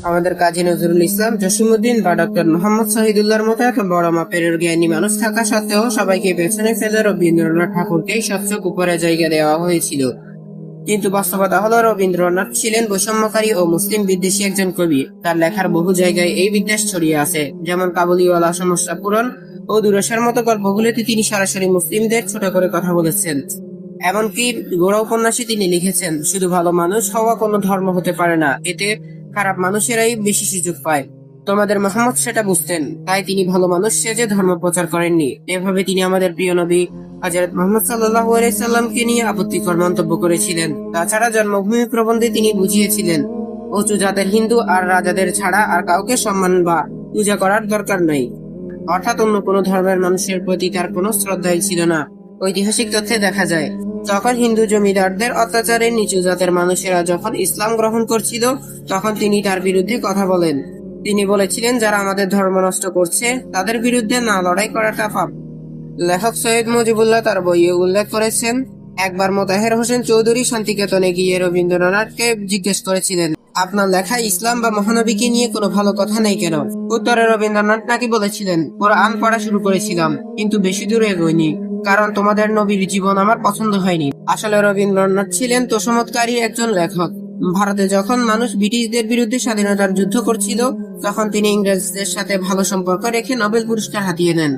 আমাদের কাজী নজরুল ইসলাম, জসিমউদ্দিন বা ডক্টর মোহাম্মদ শহীদুল্লাহর মতো এত বড় মাপের জ্ঞানী মানুষ থাকা সত্ত্বেও সবাইকে পেছনে ফেলে রবীন্দ্রনাথ ঠাকুরকেই সবচেয়ে উপরে জায়গা দেওয়া হয়েছিল। কিন্তু বাস্তবতা হলো রবীন্দ্রনাথ ছিলেন বৈষম্যকারী ও মুসলিম বিদ্বেষী একজন কবি। তার লেখার বহু জায়গায় এই বিদ্বেষ ছড়িয়ে আছে, যেমন কাবুলিওয়ালা সমস্যা পূরণ ও দুরসার মতো গল্পগুলোতে তিনি সরাসরি মুসলিমদের ছোট করে কথা বলেছেন। এমনকি গোড়া উপন্যাসে তিনি লিখেছেন, শুধু ভালো মানুষ হওয়া কোনো ধর্ম হতে পারে না, এতে খারাপ মানুষেরাই বেশি সুযোগ পায়। তোমাদের মোহাম্মদ সেটা বুঝতেন, তাই তিনি ভালো মানুষ সেজে ধর্ম প্রচার করেননি। এভাবে তিনি আমাদের প্রিয় নবী হযরত মুহাম্মদ সাল্লাল্লাহু আলাইহি সাল্লামকে নিয়ে আপত্তিকর মন্তব্য করেছিলেন। তাছাড়া জন্মভূমি প্রবন্ধে তিনি বুঝিয়েছিলেন, উঁচু জাতের হিন্দু আর রাজাদের ছাড়া আর কাউকে সম্মান বা পূজা করার দরকার নাই। অর্থাৎ অন্য কোনো ধর্মের মানুষের প্রতি তার কোনো শ্রদ্ধাই ছিল না। ঐতিহাসিক তথ্যে দেখা যায়, তখন হিন্দু জমিদারদের অত্যাচারে নিচু জাতের মানুষেরা যখন ইসলাম গ্রহণ করছিল, তখন তিনি তার বিরুদ্ধে কথা বলেন। তিনি বলেছিলেন, যারা আমাদের ধর্ম নষ্ট করছে তাদের বিরুদ্ধে না লড়াই করাটা পাপ। লেখক সৈয়দ মুজিবুল্লাহ তার বইয়ে উল্লেখ করেছেন, একবার মোতাহের হোসেন চৌধুরী শান্তিকেতনে গিয়ে রবীন্দ্রনাথকে জিজ্ঞেস করেছিলেন, আপনার লেখায় ইসলাম বা মহানবীকে নিয়ে কোনো ভালো কথা নেই কেন? উত্তরে রবীন্দ্রনাথ নাকি বলেছিলেন, কোরআন পড়া শুরু করেছিলাম কিন্তু বেশি দূরে এগোয়নি, কারণ তোমাদের নবীর জীবন আমার পছন্দ হয়নি। আসলে রবীন্দ্রনাথ ছিলেন তোষমৎকারী একজন লেখক। ভারতে যখন মানুষ ব্রিটিশদের বিরুদ্ধে স্বাধীনতার যুদ্ধ করছিল, তখন তিনি ইংরেজদের সাথে ভালো সম্পর্ক রেখে নোবেল পুরস্কার হাতিয়ে নেন।